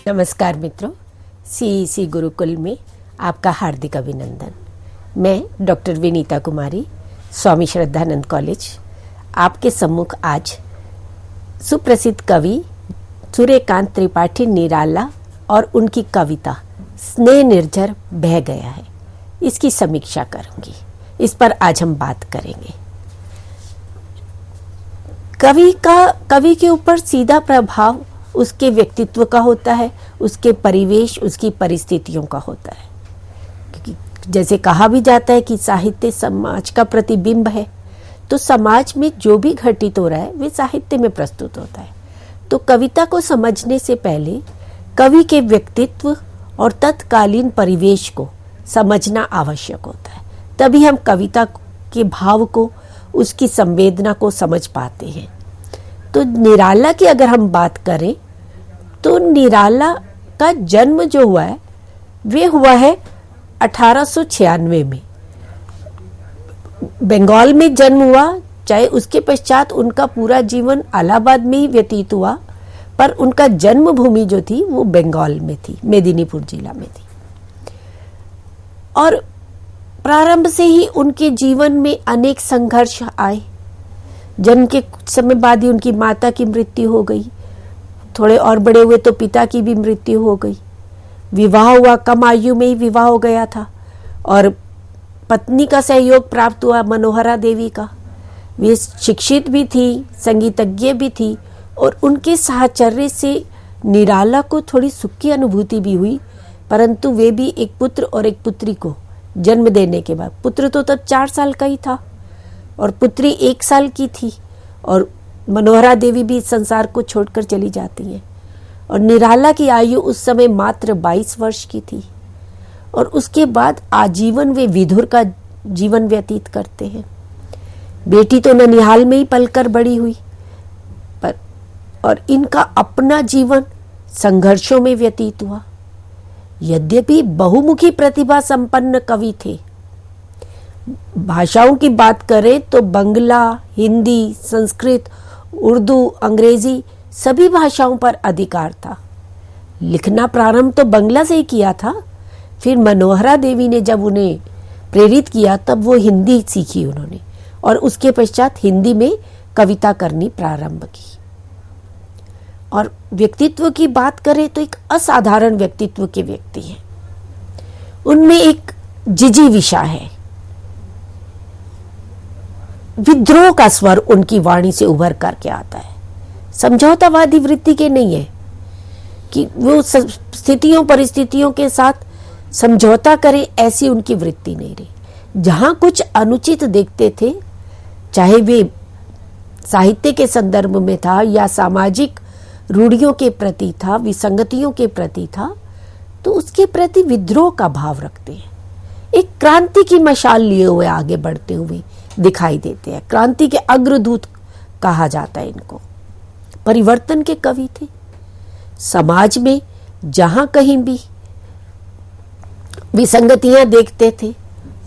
नमस्कार मित्रों, सीईसी गुरुकुल में आपका हार्दिक अभिनंदन। मैं डॉक्टर विनीता कुमारी, स्वामी श्रद्धानंद कॉलेज, आपके सम्मुख आज सुप्रसिद्ध कवि सूर्यकांत त्रिपाठी निराला और उनकी कविता स्नेह निर्झर बह गया है, इसकी समीक्षा करूंगी। इस पर आज हम बात करेंगे। कवि के ऊपर सीधा प्रभाव उसके व्यक्तित्व का होता है, उसके परिवेश, उसकी परिस्थितियों का होता है। क्योंकि जैसे कहा भी जाता है कि साहित्य समाज का प्रतिबिंब है, तो समाज में जो भी घटित हो रहा है वे साहित्य में प्रस्तुत होता है। तो कविता को समझने से पहले कवि के व्यक्तित्व और तत्कालीन परिवेश को समझना आवश्यक होता है, तभी हम कविता के भाव को, उसकी संवेदना को समझ पाते हैं। तो निराला की अगर हम बात करें तो निराला का जन्म जो हुआ है वे हुआ है 1896 में। बंगाल में जन्म हुआ, चाहे उसके पश्चात उनका पूरा जीवन इलाहाबाद में ही व्यतीत हुआ, पर उनका जन्मभूमि जो थी वो बंगाल में थी, मेदिनीपुर जिला में थी। और प्रारंभ से ही उनके जीवन में अनेक संघर्ष आए। जन्म के कुछ समय बाद ही उनकी माता की मृत्यु हो गई, थोड़े और बड़े हुए तो पिता की भी मृत्यु हो गई। विवाह हुआ, कम आयु में ही विवाह हो गया था, और पत्नी का सहयोग प्राप्त हुआ मनोहरा देवी का। वे शिक्षित भी थी, संगीतज्ञ भी थी, और उनके साहचर्य से निराला को थोड़ी सुख की अनुभूति भी हुई। परंतु वे भी एक पुत्र और एक पुत्री को जन्म देने के बाद, पुत्र तो तब 4 साल का ही था और पुत्री 1 साल की थी, और मनोहरा देवी भी संसार को छोड़कर चली जाती हैं। और निराला की आयु उस समय मात्र 22 वर्ष की थी, और उसके बाद आजीवन वे विधुर का जीवन व्यतीत करते हैं। बेटी तो ननिहाल में ही पलकर बड़ी हुई, और इनका अपना जीवन संघर्षों में व्यतीत हुआ। यद्यपि बहुमुखी प्रतिभा संपन्न कवि थे। भाषाओं की बात करें तो बंगला, हिंदी, संस्कृत, उर्दू, अंग्रेजी सभी भाषाओं पर अधिकार था। लिखना प्रारंभ तो बंगला से ही किया था, फिर मनोहरा देवी ने जब उन्हें प्रेरित किया तब वो हिंदी सीखी उन्होंने, और उसके पश्चात हिंदी में कविता करनी प्रारंभ की। और व्यक्तित्व की बात करें तो एक असाधारण व्यक्तित्व के व्यक्ति हैं। उनमें एक जिजीविषा है, विद्रोह का स्वर उनकी वाणी से उभर करके आता है। समझौतावादी वृत्ति के नहीं है कि वो स्थितियों परिस्थितियों के साथ समझौता करें, ऐसी उनकी वृत्ति नहीं रही। जहां कुछ अनुचित देखते थे, चाहे वे साहित्य के संदर्भ में था या सामाजिक रूढ़ियों के प्रति था, विसंगतियों के प्रति था, तो उसके प्रति विद्रोह का भाव रखते हैं। एक क्रांति की मशाल लिए हुए आगे बढ़ते हुए दिखाई देते हैं। क्रांति के अग्रदूत कहा जाता है इनको। परिवर्तन के कवि थे। समाज में जहां कहीं भी विसंगतियां देखते थे,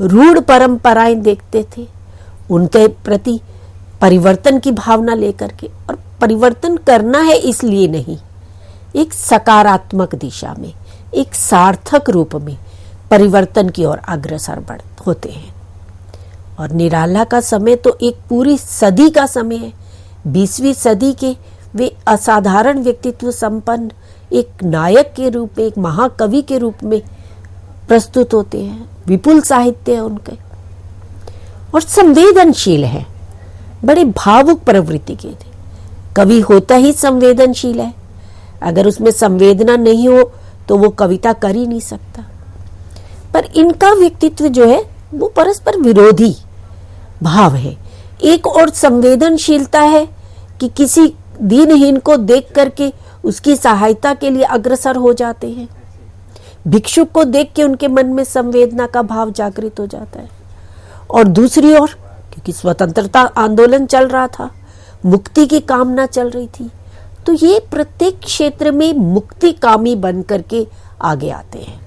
रूढ़ परंपराएं देखते थे, उनके प्रति परिवर्तन की भावना लेकर के, और परिवर्तन करना है इसलिए नहीं, एक सकारात्मक दिशा में, एक सार्थक रूप में परिवर्तन की ओर अग्रसर होते हैं। और निराला का समय तो एक पूरी सदी का समय है। 20वीं सदी के वे असाधारण व्यक्तित्व संपन्न एक नायक के रूप में, एक महाकवि के रूप में प्रस्तुत होते हैं। विपुल साहित्य है उनके, और संवेदनशील है, बड़े भावुक प्रवृत्ति के थे। कवि होता ही संवेदनशील है, अगर उसमें संवेदना नहीं हो तो वो कविता कर ही नहीं सकता। पर इनका व्यक्तित्व जो है वो परस्पर विरोधी भाव है। एक और संवेदनशीलता है कि किसी दीनहीन को देख करके उसकी सहायता के लिए अग्रसर हो जाते हैं। भिक्षुक को देख के उनके मन में संवेदना का भाव जागृत हो जाता है। और दूसरी ओर, क्योंकि स्वतंत्रता आंदोलन चल रहा था, मुक्ति की कामना चल रही थी, तो ये प्रत्येक क्षेत्र में मुक्तिकामी बन करके आगे आते हैं।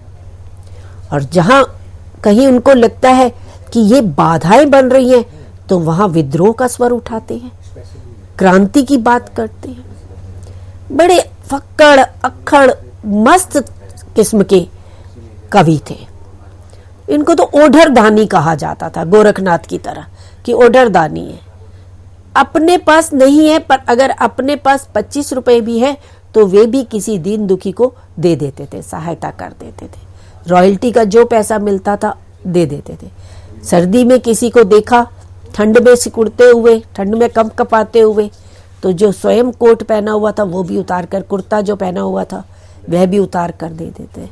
और जहां कहीं उनको लगता है कि ये बाधाएं बन रही हैं, तो वहां विद्रोह का स्वर उठाते हैं, क्रांति की बात करते हैं। बड़े फक्कड़ अक्खड़ मस्त किस्म के कवि थे। इनको तो ओढ़र दानी कहा जाता था, गोरखनाथ की तरह कि ओढ़र दानी है। अपने पास नहीं है, पर अगर अपने पास 25 रुपए भी है तो वे भी किसी दीन दुखी को दे देते थे, सहायता कर देते थे। रॉयल्टी का जो पैसा मिलता था दे देते थे। सर्दी में किसी को देखा ठंड में सिकुड़ते हुए, ठंड में कम कपाते हुए, तो जो स्वयं कोट पहना हुआ था वो भी उतार कर, कुर्ता जो पहना हुआ था वह भी उतार कर दे देते।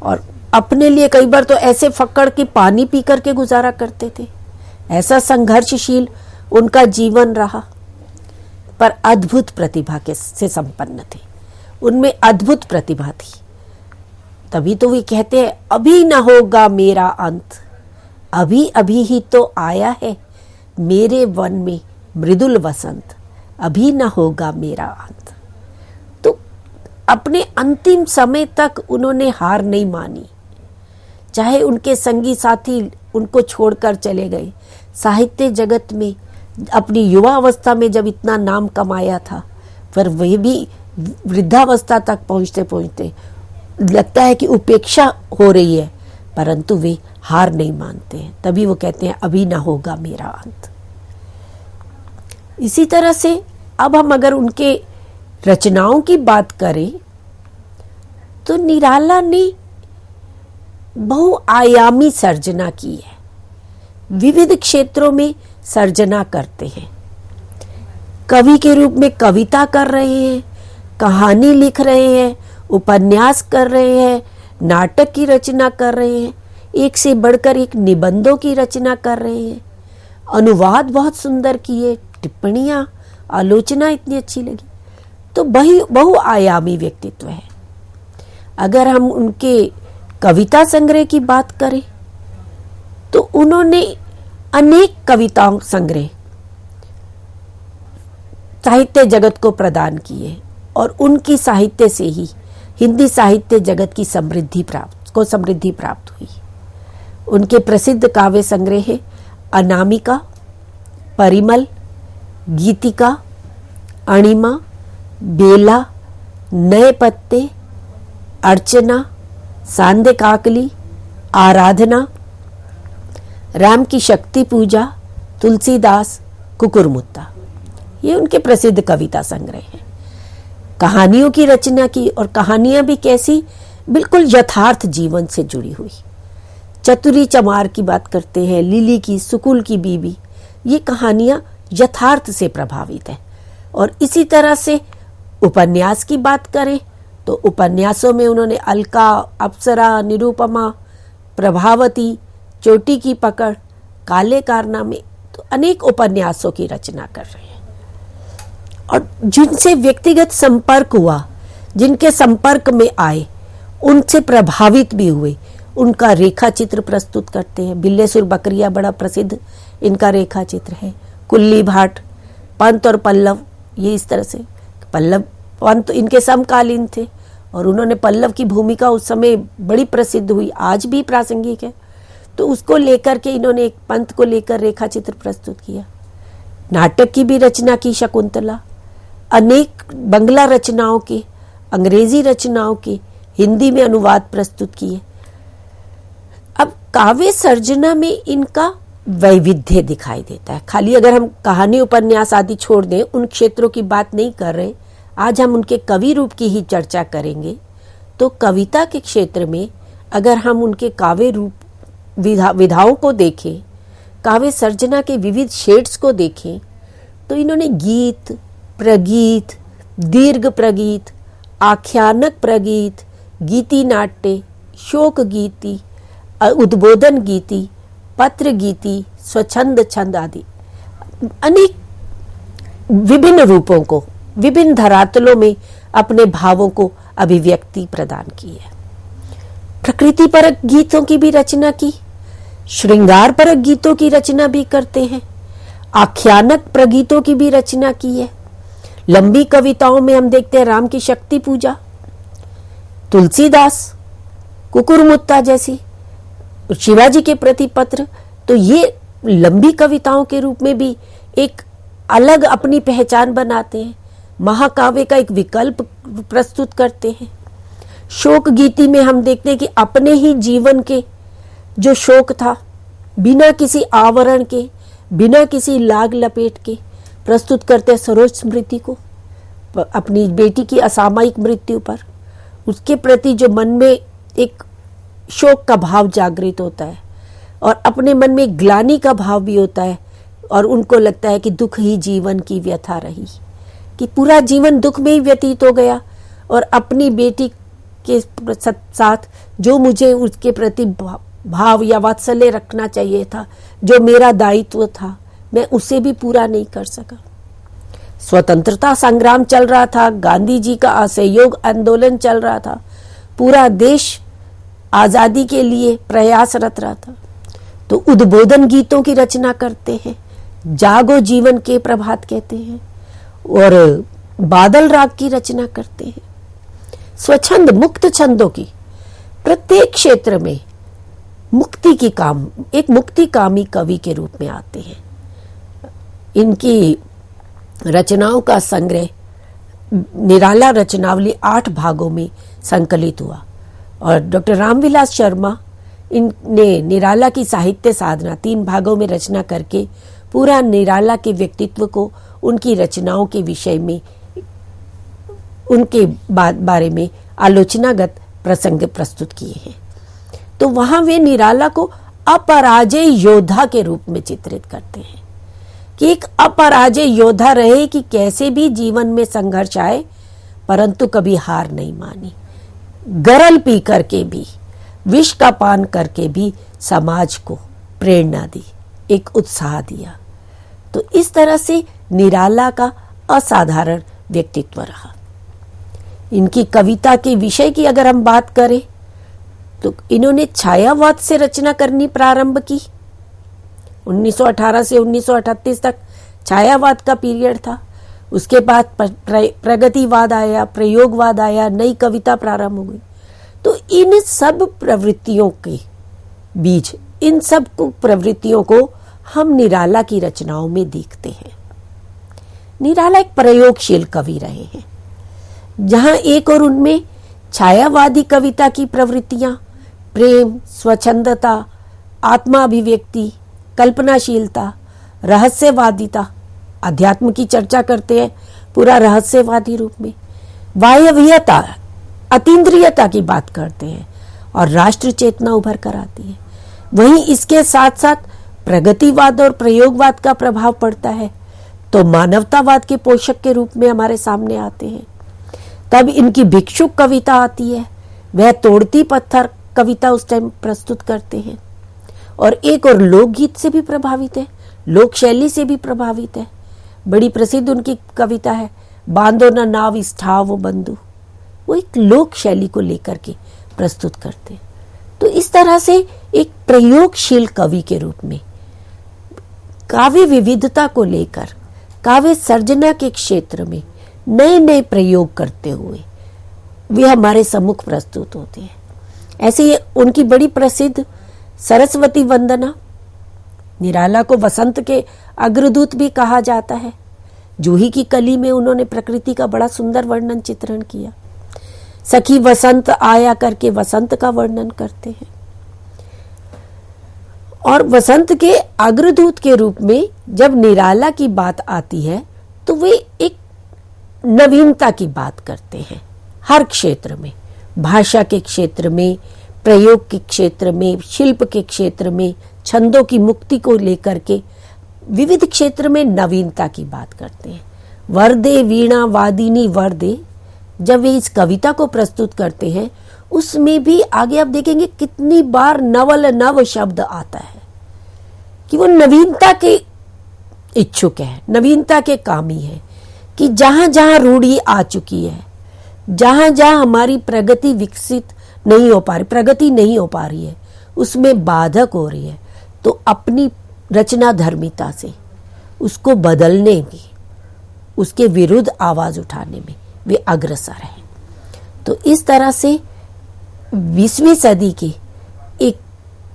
और अपने लिए कई बार तो ऐसे फक्कड़ के पानी पी करके गुजारा करते थे। ऐसा संघर्षशील उनका जीवन रहा, पर अद्भुत प्रतिभा के से संपन्न थे। उनमें अद्भुत प्रतिभा थी। तभी तो वे कहते हैं अभी न होगा मेरा अंत, अभी अभी ही तो आया है मेरे वन में मृदुल वसंत, अभी न होगा मेरा अंत। तो अपने अंतिम समय तक उन्होंने हार नहीं मानी, चाहे उनके संगी साथी उनको छोड़कर चले गए। साहित्य जगत में अपनी युवा अवस्था में जब इतना नाम कमाया था, पर वह भी वृद्धावस्था तक पहुंचते पहुंचते लगता है कि उपेक्षा हो रही है, परंतु वे हार नहीं मानते हैं। तभी वो कहते हैं अभी ना होगा मेरा अंत। इसी तरह से अब हम अगर उनके रचनाओं की बात करें तो निराला ने बहुआयामी सर्जना की है। विविध क्षेत्रों में सर्जना करते हैं। कवि के रूप में कविता कर रहे हैं, कहानी लिख रहे हैं, उपन्यास कर रहे हैं, नाटक की रचना कर रहे हैं, एक से बढ़कर एक निबंधों की रचना कर रहे हैं, अनुवाद बहुत सुंदर किए, टिप्पणियां, आलोचना इतनी अच्छी लगी। तो बहुआयामी व्यक्तित्व है। अगर हम उनके कविता संग्रह की बात करें तो उन्होंने अनेक कविताओं संग्रह साहित्य जगत को प्रदान किए और उनकी साहित्य से ही हिंदी साहित्य जगत की समृद्धि प्राप्त हुई। उनके प्रसिद्ध काव्य संग्रह है अनामिका, परिमल, गीतिका, अणिमा, बेला, नए पत्ते, अर्चना, सांध्य काकली, आराधना, राम की शक्ति पूजा, तुलसीदास, कुकुरमुत्ता। ये उनके प्रसिद्ध कविता संग्रह हैं। कहानियों की रचना की, और कहानियां भी कैसी, बिल्कुल यथार्थ जीवन से जुड़ी हुई। चतुरी चमार की बात करते हैं, लिली की, सुकुल की बीबी, ये कहानियां यथार्थ से प्रभावित है। और इसी तरह से उपन्यास की बात करें तो उपन्यासों में उन्होंने अलका, अप्सरा, निरुपमा, प्रभावती, चोटी की पकड़, काले कारनामे, तो अनेक उपन्यासों की रचना कर रहे हैं। और जिनसे व्यक्तिगत संपर्क हुआ, जिनके संपर्क में आए, उनसे प्रभावित भी हुए, उनका रेखा चित्र प्रस्तुत करते हैं। बिल्लेसुर बकरिया बड़ा प्रसिद्ध इनका रेखा चित्र है। कुल्ली भाट, पंत और पल्लव, ये इस तरह से पल्लव पंत इनके समकालीन थे और उन्होंने पल्लव की भूमिका उस समय बड़ी प्रसिद्ध हुई, आज भी प्रासंगिक है। तो उसको लेकर के इन्होंने एक पंत को लेकर रेखा चित्र प्रस्तुत किया। नाटक की भी रचना की, शकुंतला, अनेक बंगला रचनाओं के, अंग्रेजी रचनाओं के हिंदी में अनुवाद प्रस्तुत किए। अब काव्य सर्जना में इनका वैविध्य दिखाई देता है। खाली अगर हम कहानी, उपन्यास आदि छोड़ दें, उन क्षेत्रों की बात नहीं कर रहे, आज हम उनके कवि रूप की ही चर्चा करेंगे। तो कविता के क्षेत्र में अगर हम उनके काव्य रूप विधाओं को देखें, काव्य सर्जना के विविध शेड्स को देखें, तो इन्होंने गीत, प्रगीत, दीर्घ प्रगीत, आख्यानक प्रगीत, गीति नाट्य, शोक गीति, उद्बोधन गीति, पत्र गीति, स्वच्छंद छंद आदि अनेक विभिन्न रूपों को, विभिन्न धरातलों में अपने भावों को अभिव्यक्ति प्रदान की है। प्रकृति परक गीतों की भी रचना की, श्रृंगार परक गीतों की रचना भी करते हैं, आख्यानक प्रगीतों की भी रचना की है। लंबी कविताओं में हम देखते हैं राम की शक्ति पूजा, तुलसीदास, कुकुरमुत्ता जैसी, शिवाजी के प्रति पत्र, तो ये लंबी कविताओं के रूप में भी एक अलग अपनी पहचान बनाते हैं, महाकाव्य का एक विकल्प प्रस्तुत करते हैं। शोक गीति में हम देखते हैं कि अपने ही जीवन के जो शोक था, बिना किसी आवरण के, बिना किसी लाग लपेट के प्रस्तुत करते हैं सरोज स्मृति को, अपनी बेटी की असामयिक मृत्यु पर। उसके प्रति जो मन में एक शोक का भाव जागृत होता है और अपने मन में ग्लानि का भाव भी होता है, और उनको लगता है कि दुख ही जीवन की व्यथा रही, कि पूरा जीवन दुख में ही व्यतीत हो गया, और अपनी बेटी के साथ जो मुझे उसके प्रति भाव या वात्सल्य रखना चाहिए था, जो मेरा दायित्व था, मैं उसे भी पूरा नहीं कर सका। स्वतंत्रता संग्राम चल रहा था, गांधी जी का असहयोग आंदोलन चल रहा था, पूरा देश आजादी के लिए प्रयासरत रहा था। तो उद्बोधन गीतों की रचना करते हैं, जागो जीवन के प्रभात कहते हैं, और बादल राग की रचना करते हैं। स्वच्छंद मुक्त छंदों की प्रत्येक क्षेत्र में मुक्ति की काम, एक मुक्तिकामी कवि के रूप में आते हैं। इनकी रचनाओं का संग्रह निराला रचनावली 8 भागों में संकलित हुआ, और डॉक्टर रामविलास शर्मा इनने निराला की साहित्य साधना 3 भागों में रचना करके पूरा निराला के व्यक्तित्व को, उनकी रचनाओं के विषय में, उनके बारे में आलोचनागत प्रसंग प्रस्तुत किए हैं। तो वहां वे निराला को अपराजय योद्धा के रूप में चित्रित करते हैं, कि एक अपराजय योद्धा रहे, कि कैसे भी जीवन में संघर्ष आए परंतु कभी हार नहीं मानी, गरल पी करके भी, विष का पान करके भी समाज को प्रेरणा दी, एक उत्साह दिया। तो इस तरह से निराला का असाधारण व्यक्तित्व रहा। इनकी कविता के विषय की अगर हम बात करें तो इन्होंने छायावाद से रचना करनी प्रारंभ की। 1918 से 1938 तक छायावाद का पीरियड था। उसके बाद प्रगतिवाद आया, प्रयोगवाद आया, नई कविता प्रारंभ हो गई। तो इन सब प्रवृत्तियों के बीच, इन सब प्रवृत्तियों को हम निराला की रचनाओं में देखते हैं। निराला एक प्रयोगशील कवि रहे हैं, जहां एक और उनमें छायावादी कविता की प्रवृत्तियां, प्रेम, स्वच्छंदता, आत्माभिव्यक्ति, कल्पनाशीलता, रहस्यवादिता, अध्यात्म की चर्चा करते हैं पूरा रहस्यवादी रूप में, वायव्यता, अतीन्द्रियता की बात करते हैं, और राष्ट्र चेतना उभर कर आती है। वहीं इसके साथ साथ प्रगतिवाद और प्रयोगवाद का प्रभाव पड़ता है, तो मानवतावाद के पोषक के रूप में हमारे सामने आते हैं। तब इनकी भिक्षुक कविता आती है, वह तोड़ती पत्थर कविता उस टाइम प्रस्तुत करते हैं, और एक और लोकगीत से भी प्रभावित है, लोक शैली से भी प्रभावित है। बड़ी प्रसिद्ध उनकी कविता है, बांधो न नाव इस ठाव बंधु, वो एक लोक शैली को लेकर के प्रस्तुत करते हैं। तो इस तरह से एक प्रयोगशील कवि के रूप में काव्य विविधता को लेकर, काव्य सर्जना के क्षेत्र में नए नए प्रयोग करते हुए वे हमारे सम्मुख प्रस्तुत होते हैं। ऐसे ही उनकी बड़ी प्रसिद्ध सरस्वती वंदना, निराला को वसंत के अग्रदूत भी कहा जाता है। जूही की कली में उन्होंने प्रकृति का बड़ा सुंदर वर्णन चित्रण किया। सखी वसंत आया करके वसंत का वर्णन करते हैं, और वसंत के अग्रदूत के रूप में जब निराला की बात आती है तो वे एक नवीनता की बात करते हैं। हर क्षेत्र में, भाषा के क्षेत्र में, प्रयोग के क्षेत्र में, शिल्प के क्षेत्र में, छंदों की मुक्ति को लेकर के विविध क्षेत्र में नवीनता की बात करते हैं। वरदे वीणा वादिनी वरदे, जब वे इस कविता को प्रस्तुत करते हैं उसमें भी आगे आप देखेंगे कितनी बार नवल नव शब्द आता है, कि वो नवीनता के इच्छुक है, नवीनता के कामी है, कि जहां जहां रूढ़ी आ चुकी है, जहां जहां हमारी प्रगति विकसित नहीं हो पा रही, प्रगति नहीं हो पा रही है, उसमें बाधक हो रही है, तो अपनी रचना धर्मिता से उसको बदलने में, उसके विरुद्ध आवाज उठाने में वे अग्रसर हैं। तो इस तरह से 20वीं सदी के एक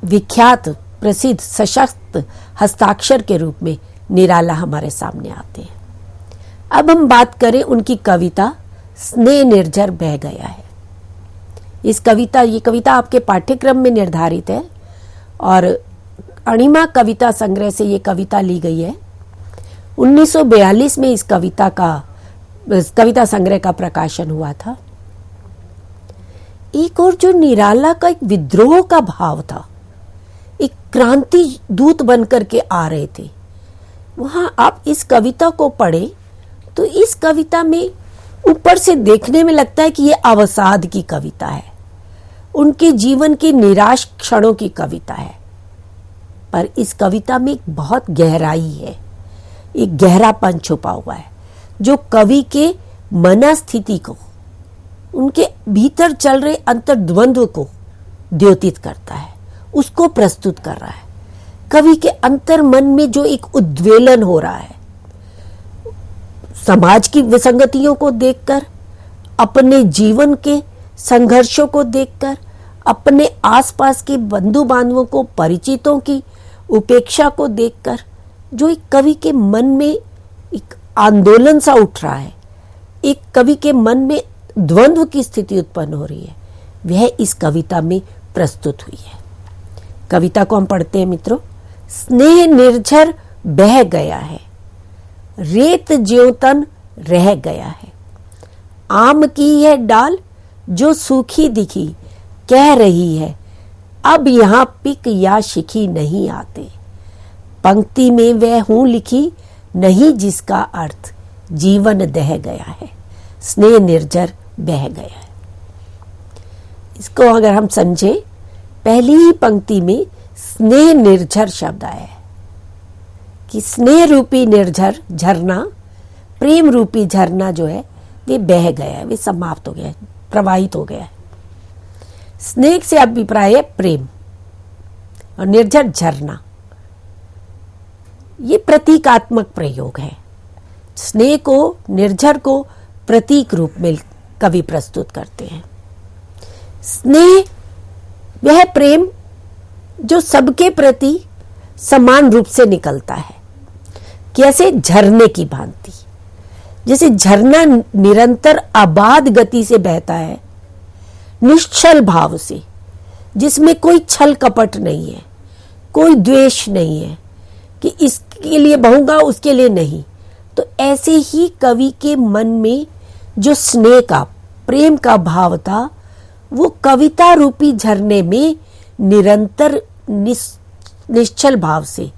विख्यात प्रसिद्ध सशक्त हस्ताक्षर के रूप में निराला हमारे सामने आते हैं। अब हम बात करें उनकी कविता स्नेह निर्झर बह गया है। ये कविता आपके पाठ्यक्रम में निर्धारित है और अणिमा कविता संग्रह से ये कविता ली गई है। 1942 में इस कविता संग्रह का प्रकाशन हुआ था। एक और जो निराला का एक विद्रोह का भाव था, एक क्रांति दूत बनकर के आ रहे थे, वहां आप इस कविता को पढ़े तो इस कविता में ऊपर से देखने में लगता है कि ये अवसाद की कविता है, उनके जीवन के निराश क्षणों की कविता है, पर इस कविता में एक बहुत गहराई है, एक गहरापन छुपा हुआ है जो कवि के मनस्थिति को, उनके भीतर चल रहे अंतर्द्वंद्व को द्योतित करता है, उसको प्रस्तुत कर रहा है। कवि के अंतर मन में जो एक उद्वेलन हो रहा है, समाज की विसंगतियों को देखकर, अपने जीवन के संघर्षों को देखकर, अपने आसपास के बंधु बांधवों को, परिचितों की उपेक्षा को देखकर जो एक कवि के मन में एक आंदोलन सा उठ रहा है, एक कवि के मन में द्वंद्व की स्थिति उत्पन्न हो रही है, वह इस कविता में प्रस्तुत हुई है। कविता को हम पढ़ते हैं मित्रों। स्नेह निर्झर बह गया है, रेत ज्यों तन रह गया है, आम की यह डाल जो सूखी दिखी कह रही है, अब यहां पिक या शिखी नहीं आते, पंक्ति में वह हूं लिखी नहीं जिसका अर्थ जीवन दह गया है, स्नेह निर्झर बह गया है। इसको अगर हम समझे, पहली ही पंक्ति में स्नेह निर्झर शब्द आया है कि स्नेह रूपी निर्झर झरना, प्रेम रूपी झरना जो है वे बह गया है, वे समाप्त हो गया है, प्रवाहित हो गया है। स्नेह से अभिप्राय है प्रेम और निर्झर झरना, ये प्रतीकात्मक प्रयोग है। स्नेह को, निर्झर को प्रतीक रूप में कवि प्रस्तुत करते हैं। स्नेह वह प्रेम जो सबके प्रति समान रूप से निकलता है, कैसे झरने की भांति। जैसे झरना निरंतर अबाध गति से बहता है, निश्चल भाव से, जिसमें कोई छल कपट नहीं है, कोई द्वेष नहीं है कि इसके लिए बहूंगा उसके लिए नहीं, तो ऐसे ही कवि के मन में जो स्नेह का, प्रेम का भाव था, वो कविता रूपी झरने में निरंतर निश्चल भाव से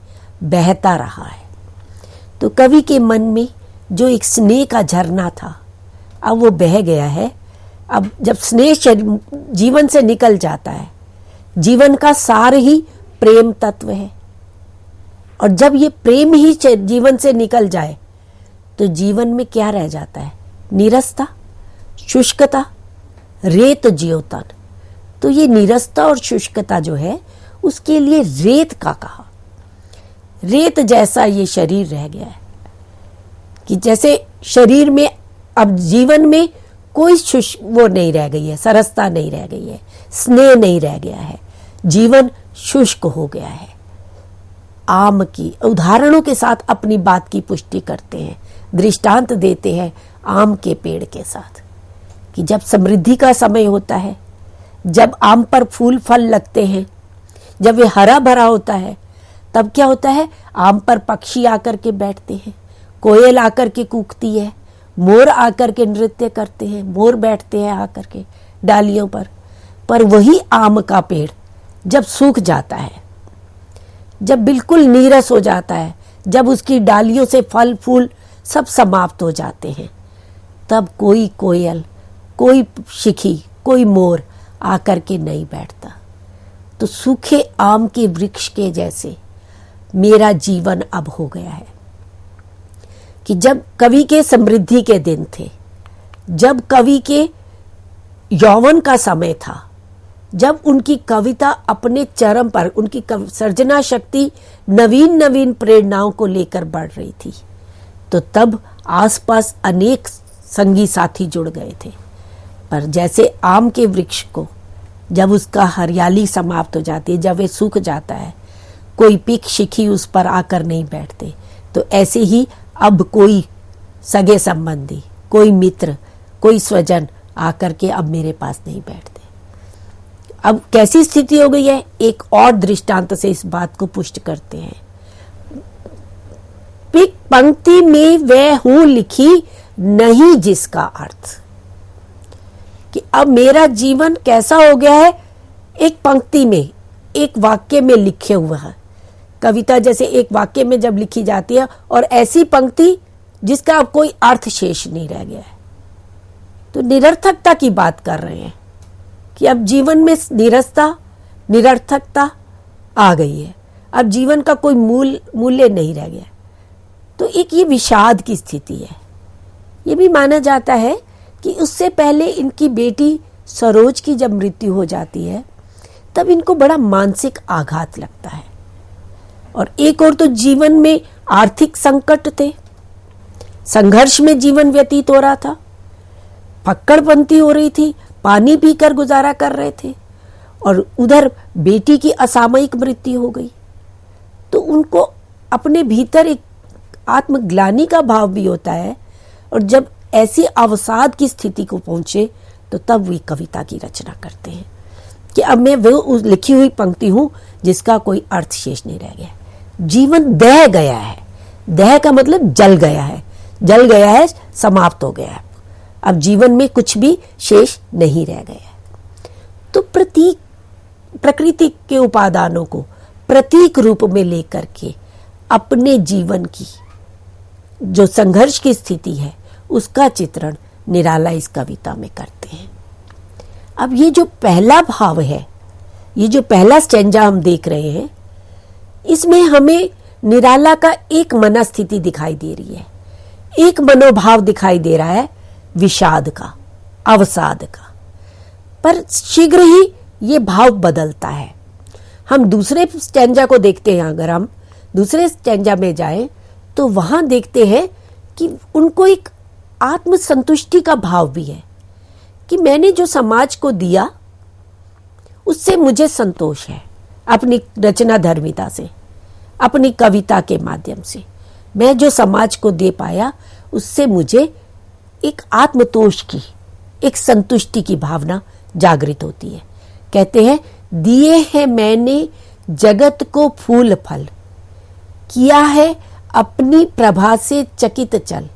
बहता रहा है। तो कवि के मन में जो एक स्नेह का झरना था, अब वो बह गया है। अब जब स्नेह जीवन से निकल जाता है, जीवन का सार ही प्रेम तत्व है, और जब ये प्रेम ही जीवन से निकल जाए तो जीवन में क्या रह जाता है? नीरसता, शुष्कता, रेत ज्योतन। तो ये नीरसता और शुष्कता जो है, उसके लिए रेत का कहा। रेत जैसा ये शरीर रह गया है कि जैसे शरीर में अब जीवन में कोई वो नहीं रह गई है, सरसता नहीं रह गई है, स्नेह नहीं रह गया है, जीवन शुष्क हो गया है। आम की उदाहरणों के साथ अपनी बात की पुष्टि करते हैं, दृष्टांत देते हैं आम के पेड़ के साथ कि जब समृद्धि का समय होता है, जब आम पर फूल फल लगते हैं, जब वे हरा भरा होता है, तब क्या होता है? आम पर पक्षी आकर के बैठते हैं, कोयल आकर के कूकती है, मोर आकर के नृत्य करते हैं, मोर बैठते हैं आकर के डालियों पर वही आम का पेड़ जब सूख जाता है, जब बिल्कुल नीरस हो जाता है, जब उसकी डालियों से फल फूल सब समाप्त हो जाते हैं, तब कोई कोयल, कोई शिखी, कोई मोर आकर के नहीं बैठता। तो सूखे आम के वृक्ष के जैसे मेरा जीवन अब हो गया है कि जब कवि के समृद्धि के दिन थे, जब कवि के यौवन का समय था, जब उनकी कविता अपने चरम पर, उनकी सर्जना शक्ति नवीन नवीन प्रेरणाओं को लेकर बढ़ रही थी, तो तब आसपास अनेक संगी साथी जुड़ गए थे। पर जैसे आम के वृक्ष को जब उसका हरियाली समाप्त हो जाती है, जब वे सूख जाता है, कोई पिक शिखी उस पर आकर नहीं बैठते, तो ऐसे ही अब कोई सगे संबंधी, कोई मित्र, कोई स्वजन आकर के अब मेरे पास नहीं बैठते। अब कैसी स्थिति हो गई है, एक और दृष्टांत से इस बात को पुष्ट करते हैं। एक पंक्ति में वह हूं लिखी नहीं जिसका अर्थ, कि अब मेरा जीवन कैसा हो गया है, एक पंक्ति में, एक वाक्य में लिखे हुआ है। कविता जैसे एक वाक्य में जब लिखी जाती है, और ऐसी पंक्ति जिसका अब कोई अर्थ शेष नहीं रह गया है, तो निरर्थकता की बात कर रहे हैं कि अब जीवन में निरसता, निरर्थकता आ गई है, अब जीवन का कोई मूल्य नहीं रह गया। तो एक ये विषाद की स्थिति है। ये भी माना जाता है कि उससे पहले इनकी बेटी सरोज की जब मृत्यु हो जाती है, तब इनको बड़ा मानसिक आघात लगता है। और एक और तो जीवन में आर्थिक संकट थे, संघर्ष में जीवन व्यतीत हो रहा था, फक्कड़पंती हो रही थी, पानी पीकर गुजारा कर रहे थे, और उधर बेटी की असामयिक मृत्यु हो गई। तो उनको अपने भीतर एक आत्मग्लानि का भाव भी होता है, और जब ऐसी अवसाद की स्थिति को पहुंचे तो तब वे कविता की रचना करते हैं कि अब मैं वो लिखी हुई पंक्ति हूं जिसका कोई अर्थ शेष नहीं रह गया। जीवन दह गया है, दह का मतलब जल गया है, जल गया है, समाप्त हो गया है, अब जीवन में कुछ भी शेष नहीं रह गया है। तो प्रतीक, प्रकृति के उपादानों को प्रतीक रूप में लेकर के अपने जीवन की जो संघर्ष की स्थिति है उसका चित्रण निराला इस कविता में करते हैं। अब ये जो पहला भाव है, ये जो पहला स्टेंजा हम देख रहे हैं, इसमें हमें निराला का एक मनस्थिति दिखाई दे रही है, एक मनोभाव दिखाई दे रहा है विषाद का, अवसाद का। पर शीघ्र ही ये भाव बदलता है। हम दूसरे स्टेंजा को देखते हैं, अगर हम दूसरे स्टेंजा में जाएं तो वहां देखते हैं कि उनको एक आत्मसंतुष्टि का भाव भी है कि मैंने जो समाज को दिया उससे मुझे संतोष है। अपनी रचना धर्मिता से, अपनी कविता के माध्यम से मैं जो समाज को दे पाया उससे मुझे एक आत्मतोष की, एक संतुष्टि की भावना जागृत होती है। कहते हैं, दिए हैं मैंने जगत को फूल फल, किया है अपनी प्रभा से चकित चल,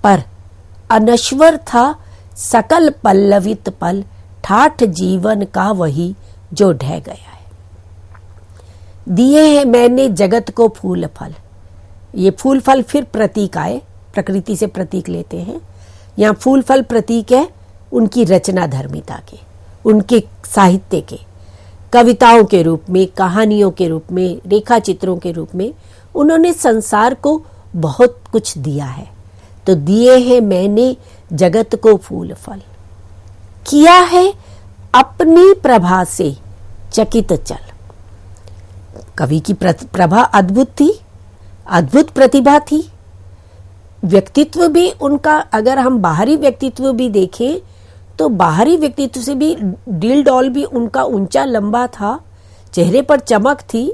पर अनश्वर था सकल पल्लवित पल, ठाठ जीवन का वही जो ढह गया है। दिए हैं मैंने जगत को फूल फल, ये फूल फल फिर प्रतीक आए, प्रकृति से प्रतीक लेते हैं। यहाँ फूल फल प्रतीक है उनकी रचना धर्मिता के, उनके साहित्य के, कविताओं के रूप में, कहानियों के रूप में, रेखा चित्रों के रूप में उन्होंने संसार को बहुत कुछ दिया है। तो दिए हैं मैंने जगत को फूल फल, किया है अपनी प्रभा से चकित चल। कवि की प्रभा अद्भुत थी, अद्भुत प्रतिभा थी। व्यक्तित्व भी उनका, अगर हम बाहरी व्यक्तित्व भी देखें तो बाहरी व्यक्तित्व से भी डील डॉल भी उनका ऊंचा लंबा था, चेहरे पर चमक थी,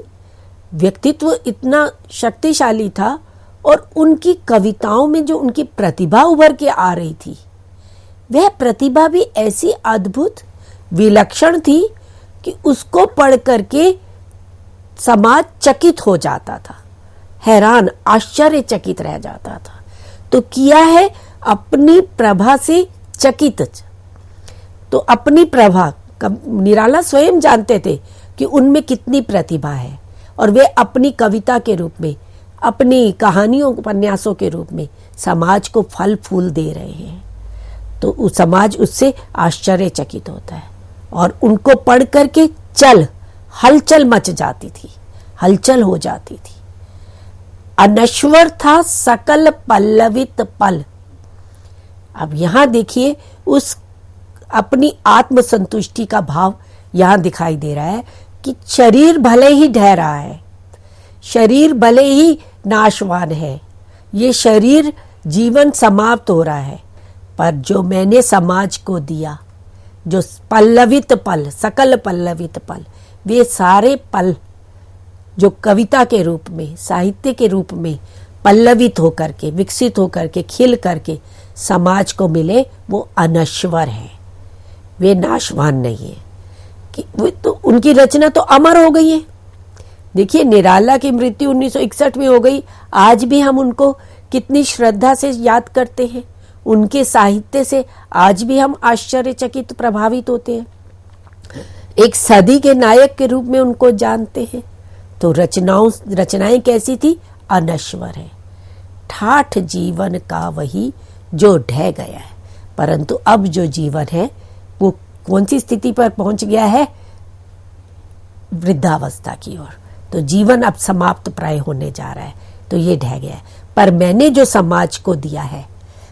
व्यक्तित्व इतना शक्तिशाली था, और उनकी कविताओं में जो उनकी प्रतिभा उभर के आ रही थी, वह प्रतिभा भी ऐसी अद्भुत विलक्षण थी कि उसको पढ़ करके समाज चकित हो जाता था, हैरान, आश्चर्यचकित रह जाता था। तो किया है अपनी प्रभा से चकित। तो अपनी प्रभा, निराला स्वयं जानते थे कि उनमें कितनी प्रतिभा है, और वे अपनी कविता के रूप में, अपनी कहानियों, उपन्यासों के रूप में समाज को फल फूल दे रहे हैं। तो उस समाज उससे आश्चर्यचकित होता है, और उनको पढ़ करके हलचल मच जाती थी, हलचल हो जाती थी। अनश्वर था सकल पल्लवित पल। अब यहां देखिए उस अपनी आत्मसंतुष्टि का भाव यहां दिखाई दे रहा है कि शरीर भले ही ढह रहा है, शरीर भले ही नाशवान है, ये शरीर जीवन समाप्त हो रहा है, पर जो मैंने समाज को दिया, जो पल्लवित पल, सकल पल्लवित पल, वे सारे पल जो कविता के रूप में, साहित्य के रूप में पल्लवित होकर के, विकसित होकर के, खिल करके समाज को मिले, वो अनश्वर है, वे नाशवान नहीं है। कि तो उनकी रचना तो अमर हो गई है। देखिए, निराला की मृत्यु 1961 में हो गई, आज भी हम उनको कितनी श्रद्धा से याद करते हैं। उनके साहित्य से आज भी हम आश्चर्यचकित प्रभावित होते हैं, एक सदी के नायक के रूप में उनको जानते हैं। तो रचनाएं कैसी थी? अनश्वर है, ठाठ जीवन का वही जो ढह गया है। परंतु अब जो जीवन है वो कौन सी स्थिति पर पहुंच गया है? वृद्धावस्था की ओर। तो जीवन अब समाप्त प्राय होने जा रहा है, तो ये ढह गया है। पर मैंने जो समाज को दिया है,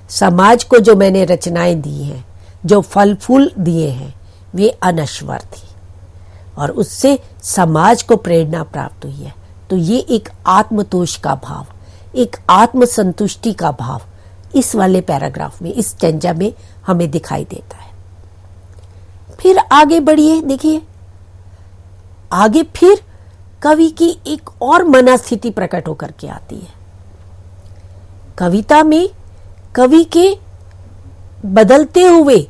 समाज को जो मैंने रचनाएं दी हैं, जो फल फूल दिए हैं, वे अनश्वर थी और उससे समाज को प्रेरणा प्राप्त हुई है। तो ये एक आत्मतोष का भाव, एक आत्मसंतुष्टि का भाव इस वाले पैराग्राफ में, इस स्टैंजा में हमें दिखाई देता है। फिर आगे बढ़िए, देखिए आगे फिर कवि की एक और मनस्थिति प्रकट होकर के आती है। कविता में कवि के बदलते हुए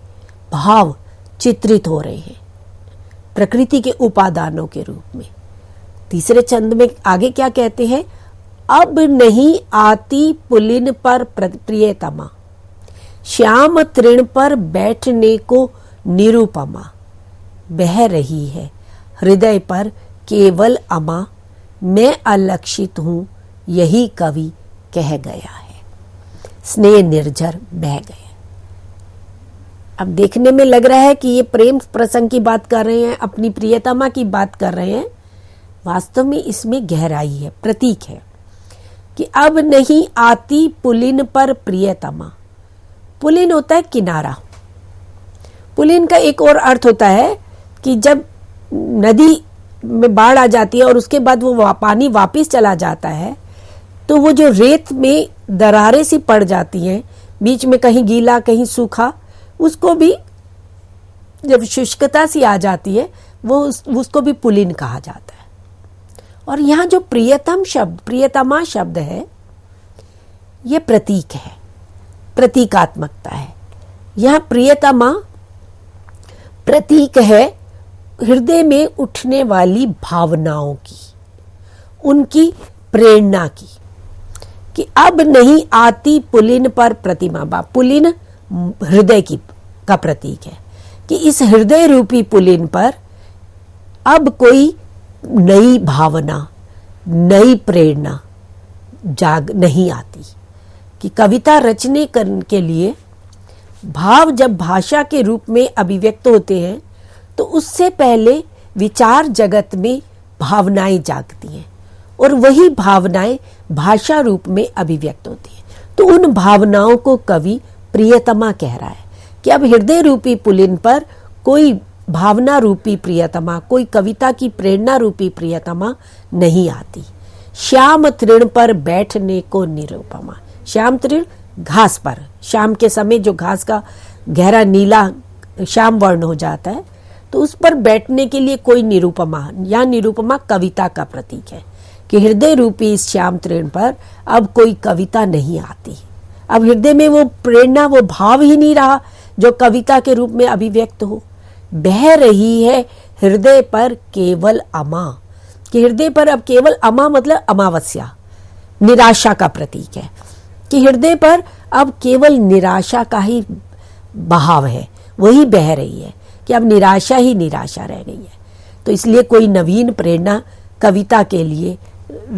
भाव चित्रित हो रहे हैं प्रकृति के उपादानों के रूप में। तीसरे छंद में आगे क्या कहते हैं? अब नहीं आती पुलिन पर प्रियतमा, श्याम तृण पर बैठने को निरुपमा, बह रही है हृदय पर केवल अमा, मैं अलक्षित हूं यही कवि कह गया है। स्नेह निर्झर बह गए। अब देखने में लग रहा है कि ये प्रेम प्रसंग की बात कर रहे हैं, अपनी प्रियतमा की बात कर रहे हैं। वास्तव में इसमें गहराई है, प्रतीक है कि अब नहीं आती पुलिन पर प्रियतमा। पुलिन होता है किनारा। पुलिन का एक और अर्थ होता है कि जब नदी में बाढ़ आ जाती है और उसके बाद वो पानी वापस चला जाता है, तो वो जो रेत में दरारें सी पड़ जाती हैं, बीच में कहीं गीला कहीं सूखा, उसको भी जब शुष्कता सी आ जाती है वो उसको भी पुलिन कहा जाता है। और यहाँ जो प्रियतम शब्द, प्रियतमा शब्द है, ये प्रतीक है, प्रतीकात्मकता है। यहाँ प्रियतमा प्रतीक है हृदय में उठने वाली भावनाओं की, उनकी प्रेरणा की, कि अब नहीं आती पुलिन पर प्रतिमा। पुलिन हृदय की का प्रतीक है कि इस हृदय रूपी पुलिन पर अब कोई नई भावना, नई प्रेरणा जाग नहीं आती। कि कविता रचने के लिए भाव जब भाषा के रूप में अभिव्यक्त होते हैं, तो उससे पहले विचार जगत में भावनाएं जागती हैं और वही भावनाएं भाषा रूप में अभिव्यक्त होती हैं। तो उन भावनाओं को कवि प्रियतमा कह रहा है कि अब हृदय रूपी पुलिन पर कोई भावना रूपी प्रियतमा, कोई कविता की प्रेरणा रूपी प्रियतमा नहीं आती। श्याम तृण पर बैठने को निरुपमा। श्याम तृण घास पर, शाम के समय जो घास का गहरा नीला श्याम वर्ण हो जाता है, तो उस पर बैठने के लिए कोई निरुपमा, या निरुपमा कविता का प्रतीक है कि हृदय रूपी इस श्याम तृण पर अब कोई कविता नहीं आती। अब हृदय में वो प्रेरणा, वो भाव ही नहीं रहा जो कविता के रूप में अभिव्यक्त हो। बह रही है हृदय पर केवल अमा, कि हृदय पर अब केवल अमा मतलब अमावस्या, निराशा का प्रतीक है कि हृदय पर अब केवल निराशा का ही बहाव है, वही बह रही है कि अब निराशा ही निराशा रह गई है। तो इसलिए कोई नवीन प्रेरणा कविता के लिए,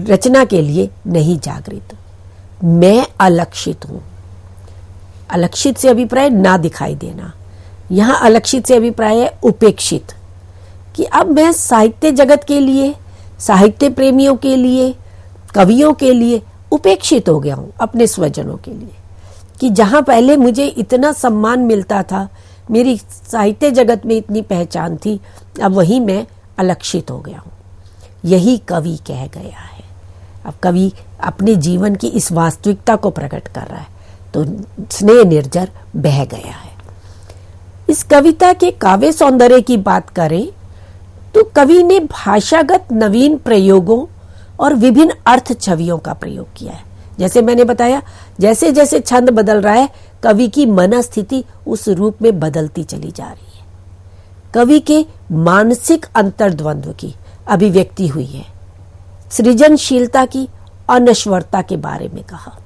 रचना के लिए नहीं जागृत। मैं अलक्षित हूं। अलक्षित से अभिप्राय ना दिखाई देना, यहां अलक्षित से अभिप्राय है उपेक्षित, कि अब मैं साहित्य जगत के लिए, साहित्य प्रेमियों के लिए, कवियों के लिए उपेक्षित हो गया हूं, अपने स्वजनों के लिए। कि जहां पहले मुझे इतना सम्मान मिलता था, मेरी साहित्य जगत में इतनी पहचान थी, अब वहीं मैं अलक्षित हो गया हूं। यही कवि कह गया है। अब कवि अपने जीवन की इस वास्तविकता को प्रकट कर रहा है, तो स्नेह निर्झर बह गया है। इस कविता के काव्य सौंदर्य की बात करें तो कवि ने भाषागत नवीन प्रयोगों और विभिन्न अर्थ छवियों का प्रयोग किया है। जैसे मैंने बताया, जैसे जैसे छंद बदल रहा है, कवि की मनस्थिति उस रूप में बदलती चली जा रही है। कवि के मानसिक अंतर्द्वंद्व की अभिव्यक्ति हुई है। सृजनशीलता की अनश्वरता के बारे में कहा।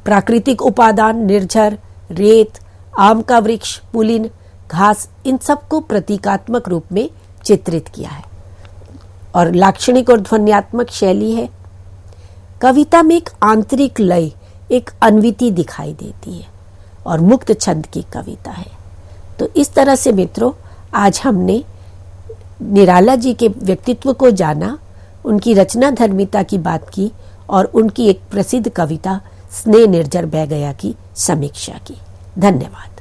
प्राकृतिक उपादान, निर्झर, रेत, आम का वृक्ष, पुलिन, घास, इन सबको प्रतीकात्मक रूप में चित्रित किया है। और लाक्षणिक और ध्वन्यात्मक शैली है। कविता में एक आंतरिक लय, एक अन्विति दिखाई देती है और मुक्त छंद की कविता है। तो इस तरह से मित्रों, आज हमने निराला जी के व्यक्तित्व को जाना, उनकी रचना धर्मिता की बात की और उनकी एक प्रसिद्ध कविता स्नेह निर्झर बह गया की समीक्षा की। धन्यवाद।